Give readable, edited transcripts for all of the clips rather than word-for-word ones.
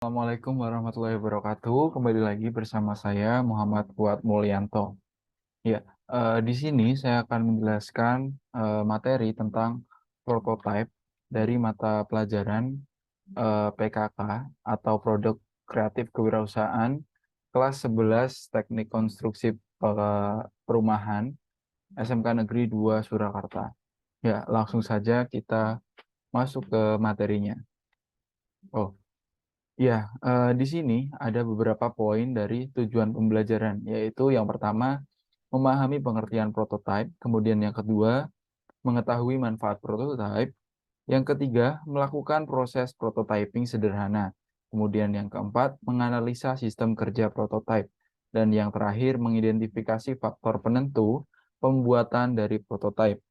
Assalamualaikum warahmatullahi wabarakatuh. Kembali lagi bersama saya Muhammad Fuad Mulyanto. Ya, di sini saya akan menjelaskan materi tentang prototype dari mata pelajaran PKK atau Produk Kreatif Kewirausahaan kelas 11 Teknik Konstruksi Perumahan SMK Negeri 2 Surakarta. Ya, langsung saja kita masuk ke materinya. Oh, ya, di sini ada beberapa poin dari tujuan pembelajaran, yaitu yang pertama, memahami pengertian prototipe, kemudian yang kedua, mengetahui manfaat prototipe, yang ketiga, melakukan proses prototyping sederhana, kemudian yang keempat, menganalisa sistem kerja prototipe, dan yang terakhir, mengidentifikasi faktor penentu pembuatan dari prototipe.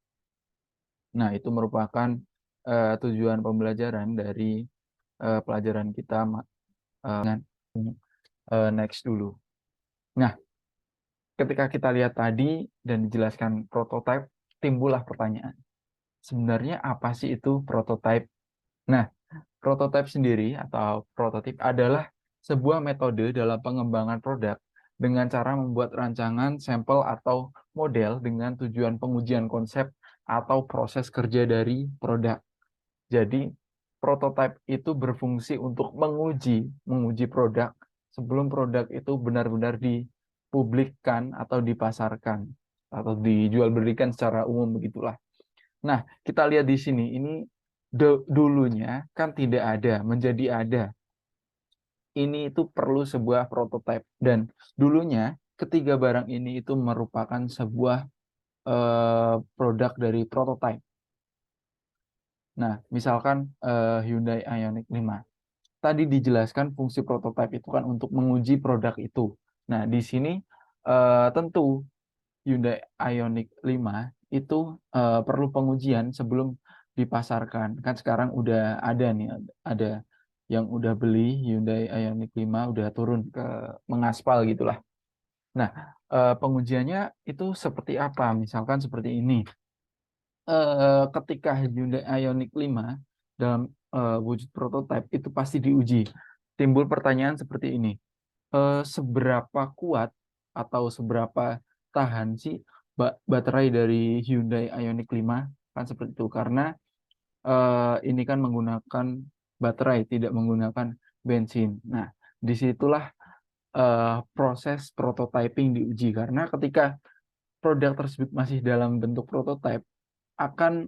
Nah, itu merupakan tujuan pembelajaran dari pelajaran kita dengan next dulu. Nah, ketika kita lihat tadi dan dijelaskan prototype, timbullah pertanyaan. Sebenarnya apa sih itu prototype? Nah, prototype sendiri atau prototip adalah sebuah metode dalam pengembangan produk dengan cara membuat rancangan, sampel, atau model dengan tujuan pengujian konsep atau proses kerja dari produk. Jadi, prototype itu berfungsi untuk menguji produk sebelum produk itu benar-benar dipublikkan atau dipasarkan atau dijual belikan secara umum begitulah. Nah, kita lihat di sini ini dulunya kan tidak ada, menjadi ada. Ini itu perlu sebuah prototype dan dulunya ketiga barang ini itu merupakan sebuah produk dari prototype. Nah, misalkan Hyundai Ioniq 5. Tadi dijelaskan fungsi prototipe itu kan untuk menguji produk itu. Nah, di sini tentu Hyundai Ioniq 5 itu perlu pengujian sebelum dipasarkan. Kan sekarang udah ada nih, ada yang udah beli Hyundai Ioniq 5 udah turun ke mengaspal gitulah. Nah, pengujiannya itu seperti apa? Misalkan seperti ini. Ketika Hyundai Ioniq 5 dalam wujud prototipe itu pasti diuji. Timbul pertanyaan seperti ini. Seberapa kuat atau seberapa tahan sih baterai dari Hyundai Ioniq 5? Kan seperti itu. Karena ini kan menggunakan baterai, tidak menggunakan bensin. Nah, disitulah proses prototyping diuji. Karena ketika produk tersebut masih dalam bentuk prototype, akan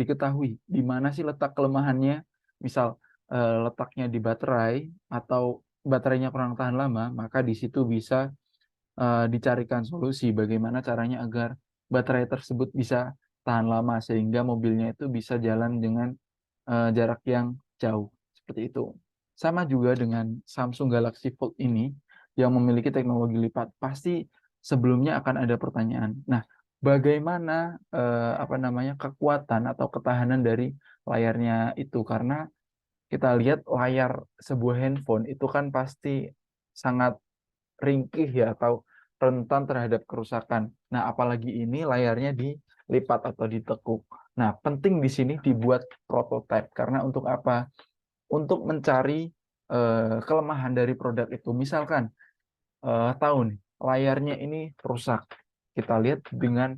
diketahui di mana sih letak kelemahannya. Misal letaknya di baterai atau baterainya kurang tahan lama, maka di situ bisa dicarikan solusi bagaimana caranya agar baterai tersebut bisa tahan lama sehingga mobilnya itu bisa jalan dengan jarak yang jauh seperti itu. Sama juga dengan Samsung Galaxy Fold ini yang memiliki teknologi lipat, pasti sebelumnya akan ada pertanyaan. Nah, bagaimana apa namanya kekuatan atau ketahanan dari layarnya itu? Karena kita lihat layar sebuah handphone itu kan pasti sangat ringkih ya atau rentan terhadap kerusakan. Nah, apalagi ini layarnya dilipat atau ditekuk. Nah, penting di sini dibuat prototype karena untuk apa? Untuk mencari kelemahan dari produk itu. Misalkan tahu nih, layarnya ini rusak. Kita lihat dengan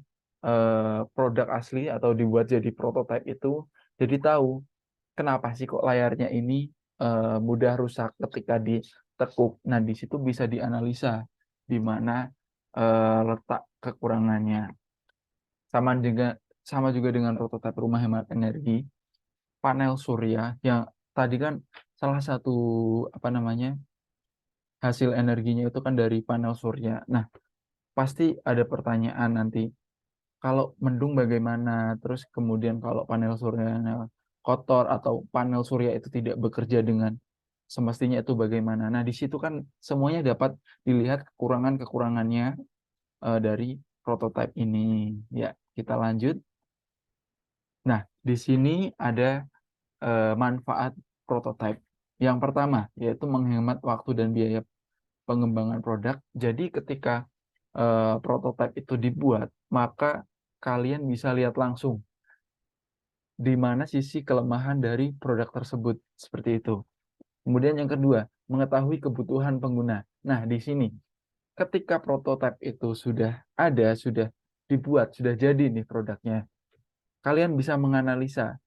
produk asli atau dibuat jadi prototype itu, jadi tahu kenapa sih kok layarnya ini mudah rusak ketika ditekuk. Nah, di situ bisa dianalisa di mana letak kekurangannya. Sama juga dengan prototipe rumah hemat energi, panel surya yang tadi kan salah satu apa namanya hasil energinya itu kan dari panel surya. Nah, pasti ada pertanyaan nanti, kalau mendung bagaimana? Terus kemudian kalau panel suryanya kotor atau panel surya itu tidak bekerja dengan semestinya itu bagaimana? Nah, di situ kan semuanya dapat dilihat kekurangan-kekurangannya dari prototipe ini. Ya, kita lanjut. Nah, di sini ada manfaat prototipe. Yang pertama, yaitu menghemat waktu dan biaya pengembangan produk. Jadi ketika prototipe itu dibuat, maka kalian bisa lihat langsung di mana sisi kelemahan dari produk tersebut. Seperti itu. Kemudian yang kedua, mengetahui kebutuhan pengguna. Nah, di sini ketika prototipe itu sudah ada, sudah dibuat, sudah jadi nih produknya, kalian bisa menganalisa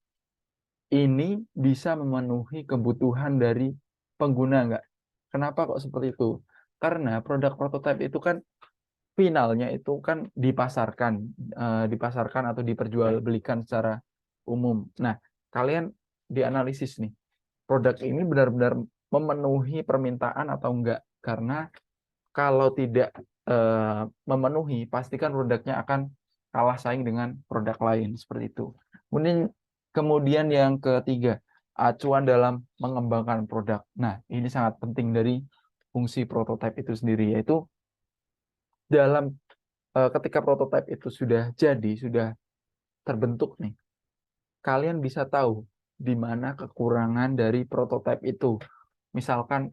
ini bisa memenuhi kebutuhan dari pengguna nggak? Kenapa kok seperti itu? Karena produk prototipe itu kan finalnya itu kan dipasarkan atau diperjualbelikan secara umum. Nah, kalian dianalisis nih, produk ini benar-benar memenuhi permintaan atau enggak? Karena kalau tidak memenuhi, pastikan produknya akan kalah saing dengan produk lain seperti itu. Kemudian yang ketiga, acuan dalam mengembangkan produk. Nah, ini sangat penting dari fungsi prototipe itu sendiri, yaitu dalam ketika prototipe itu sudah jadi, sudah terbentuk nih, kalian bisa tahu di mana kekurangan dari prototipe itu. Misalkan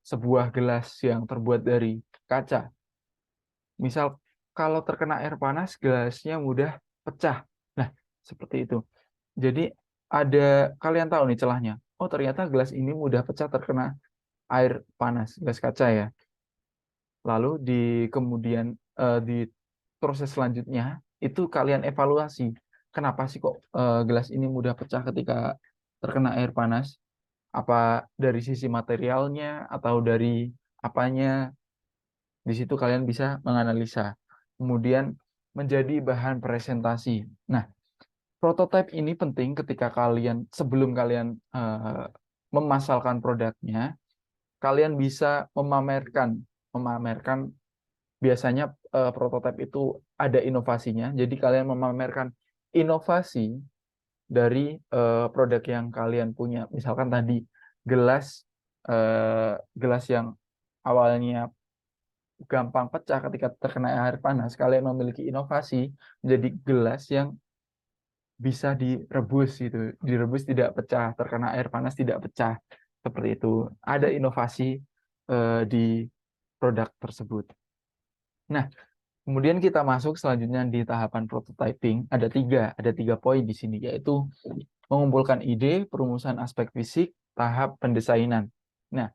sebuah gelas yang terbuat dari kaca. Misal kalau terkena air panas, gelasnya mudah pecah. Nah, seperti itu. Jadi kalian tahu nih celahnya. Oh, ternyata gelas ini mudah pecah terkena air panas, gelas kaca ya. Lalu kemudian di proses selanjutnya itu kalian evaluasi. Kenapa sih kok gelas ini mudah pecah ketika terkena air panas? Apa dari sisi materialnya atau dari apanya? Di situ kalian bisa menganalisa. Kemudian menjadi bahan presentasi. Nah, prototipe ini penting ketika sebelum kalian memasalkan produknya, kalian bisa memamerkan biasanya prototipe itu ada inovasinya. Jadi kalian memamerkan inovasi dari produk yang kalian punya. Misalkan tadi gelas yang awalnya gampang pecah ketika terkena air panas, kalian memiliki inovasi menjadi gelas yang bisa direbus gitu. Direbus tidak pecah, terkena air panas tidak pecah. Seperti itu. Ada inovasi di produk tersebut. Nah, kemudian kita masuk selanjutnya di tahapan prototyping. Ada tiga poin di sini, yaitu mengumpulkan ide, perumusan aspek fisik, tahap pendesainan. Nah,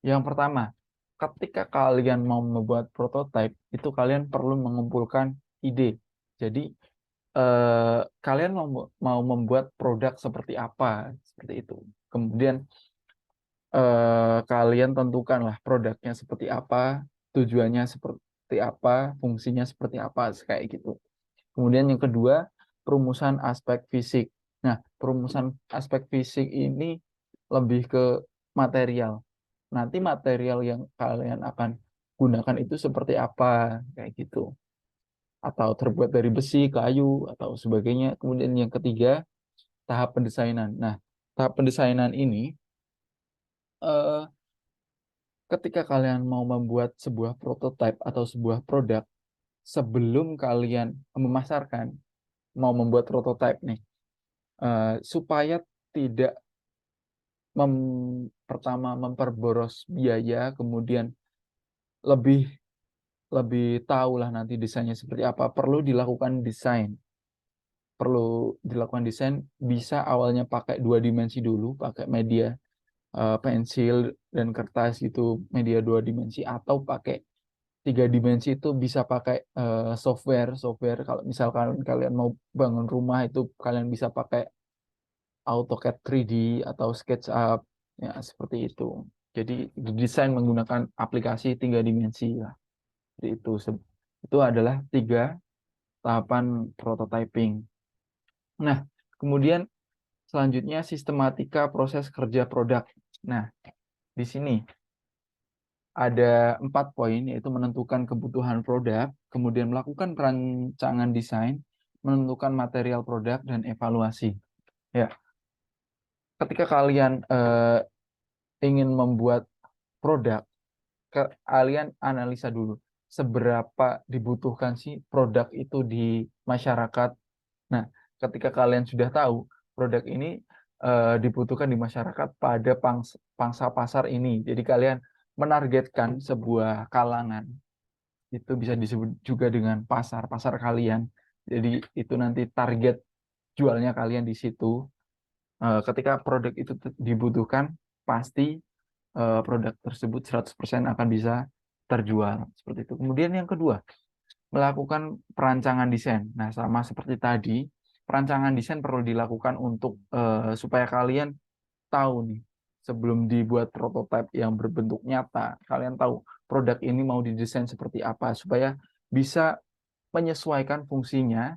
yang pertama, ketika kalian mau membuat prototype, itu kalian perlu mengumpulkan ide. Jadi, kalian mau membuat produk seperti apa, seperti itu. Kemudian, kalian tentukanlah produknya seperti apa, tujuannya seperti apa, fungsinya seperti apa, kayak gitu. Kemudian yang kedua, perumusan aspek fisik. Nah, perumusan aspek fisik ini lebih ke material. Nanti material yang kalian akan gunakan itu seperti apa, kayak gitu. Atau terbuat dari besi, kayu, atau sebagainya. Kemudian yang ketiga, tahap pendesainan. Nah, tahap pendesainan ini, eh, ketika kalian mau membuat sebuah prototipe atau sebuah produk, sebelum kalian memasarkan, mau membuat prototipe nih, supaya tidak pertama memperboros biaya, kemudian lebih lebih tahu lah nanti desainnya seperti apa. Perlu dilakukan desain, bisa awalnya pakai 2 dimensi dulu, pakai media pensil dan kertas itu, media 2 dimensi, atau pakai 3 dimensi itu bisa pakai software. Kalau misalkan kalian mau bangun rumah itu kalian bisa pakai AutoCAD 3D atau SketchUp, ya seperti itu. Jadi desain menggunakan aplikasi 3 dimensi lah. Jadi itu adalah 3 tahapan prototyping. Nah, kemudian selanjutnya sistematika proses kerja produk. Nah, di sini ada 4 poin, yaitu menentukan kebutuhan produk, kemudian melakukan perancangan desain, menentukan material produk, dan evaluasi. Ya, ketika kalian ingin membuat produk, kalian analisa dulu seberapa dibutuhkan sih produk itu di masyarakat. Nah, ketika kalian sudah tahu produk ini dibutuhkan di masyarakat pada pangsa pasar ini, jadi kalian menargetkan sebuah kalangan, itu bisa disebut juga dengan pasar kalian. Jadi itu nanti target jualnya kalian di situ. Ketika produk itu dibutuhkan, pasti produk tersebut 100% akan bisa terjual. Seperti itu. Kemudian yang kedua, melakukan perancangan desain. Nah, sama seperti tadi, perancangan desain perlu dilakukan untuk supaya kalian tahu nih, sebelum dibuat prototipe yang berbentuk nyata, kalian tahu produk ini mau didesain seperti apa supaya bisa menyesuaikan fungsinya,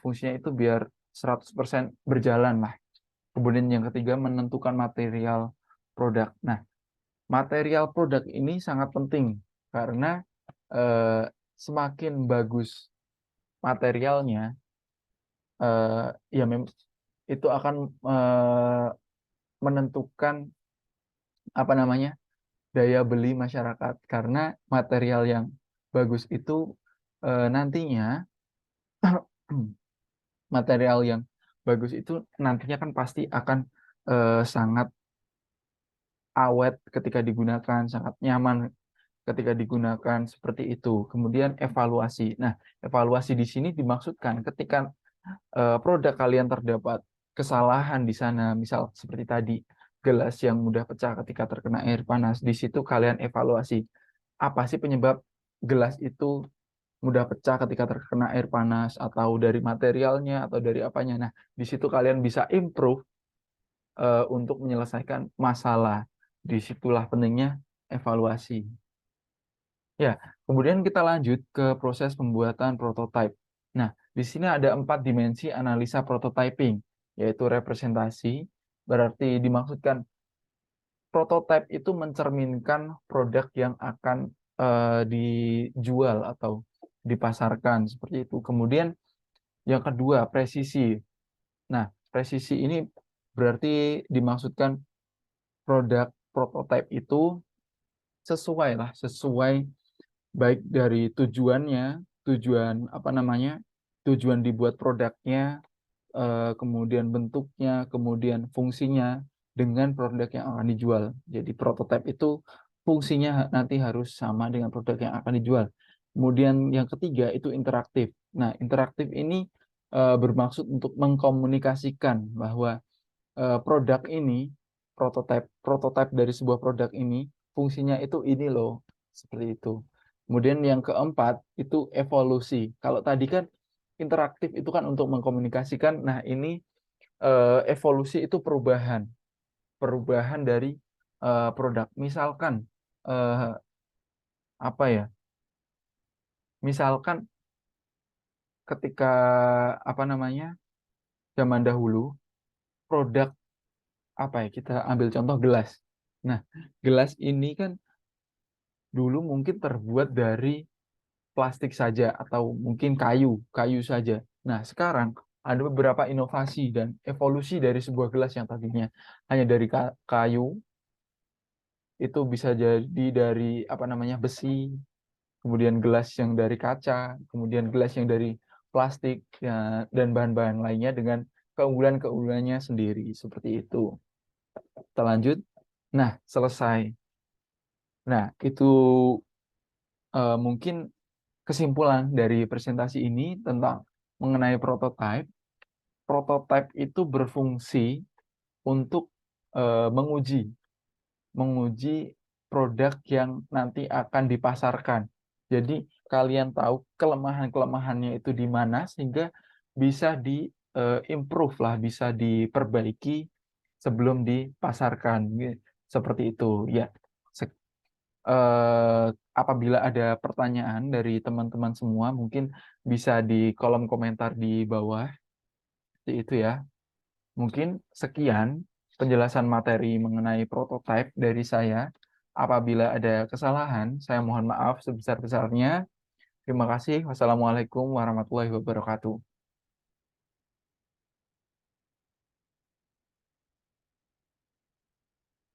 fungsinya itu biar 100% berjalan lah. Kemudian yang ketiga, menentukan material produk. Nah, material produk ini sangat penting karena eh, semakin bagus materialnya, ya itu akan menentukan apa namanya daya beli masyarakat karena material yang bagus itu nantinya material yang bagus itu nantinya kan pasti akan sangat awet ketika digunakan, sangat nyaman ketika digunakan seperti itu. Kemudian evaluasi. Nah, evaluasi di sini dimaksudkan ketika produk kalian terdapat kesalahan di sana, misal seperti tadi gelas yang mudah pecah ketika terkena air panas, di situ kalian evaluasi apa sih penyebab gelas itu mudah pecah ketika terkena air panas, atau dari materialnya atau dari apanya. Nah, di situ kalian bisa improve untuk menyelesaikan masalah. Disitulah pentingnya evaluasi. Ya, kemudian kita lanjut ke proses pembuatan prototype. Nah, di sini ada 4 dimensi analisa prototyping, yaitu representasi, berarti dimaksudkan prototype itu mencerminkan produk yang akan dijual atau dipasarkan, seperti itu. Kemudian yang kedua, presisi. Nah, presisi ini berarti dimaksudkan produk prototype itu sesuai baik dari tujuannya, tujuan apa namanya, tujuan dibuat produknya, kemudian bentuknya, kemudian fungsinya dengan produk yang akan dijual. Jadi prototipe itu fungsinya nanti harus sama dengan produk yang akan dijual. Kemudian yang ketiga itu interaktif. Nah, interaktif ini bermaksud untuk mengkomunikasikan bahwa produk ini, prototipe dari sebuah produk ini fungsinya itu ini loh, seperti itu. Kemudian yang keempat itu evolusi. Kalau tadi kan interaktif itu kan untuk mengkomunikasikan, nah ini evolusi itu perubahan dari produk. Misalkan eh, apa ya? Misalkan ketika apa namanya zaman dahulu produk apa ya? Kita ambil contoh gelas. Nah, gelas ini kan dulu mungkin terbuat dari plastik saja atau mungkin kayu saja. Nah, sekarang ada beberapa inovasi dan evolusi dari sebuah gelas yang tadinya hanya dari kayu, itu bisa jadi dari apa namanya besi, kemudian gelas yang dari kaca, kemudian gelas yang dari plastik ya, dan bahan-bahan lainnya dengan keunggulan-keunggulannya sendiri seperti itu. Kita lanjut. Nah, selesai. Nah, itu mungkin kesimpulan dari presentasi ini tentang mengenai prototype. Prototype itu berfungsi untuk menguji produk yang nanti akan dipasarkan. Jadi kalian tahu kelemahan-kelemahannya itu di mana sehingga bisa di improve lah, bisa diperbaiki sebelum dipasarkan. Seperti itu ya. Apabila ada pertanyaan dari teman-teman semua, mungkin bisa di kolom komentar di bawah. Seperti itu ya. Mungkin sekian penjelasan materi mengenai prototipe dari saya. Apabila ada kesalahan, saya mohon maaf sebesar-besarnya. Terima kasih. Wassalamualaikum warahmatullahi wabarakatuh.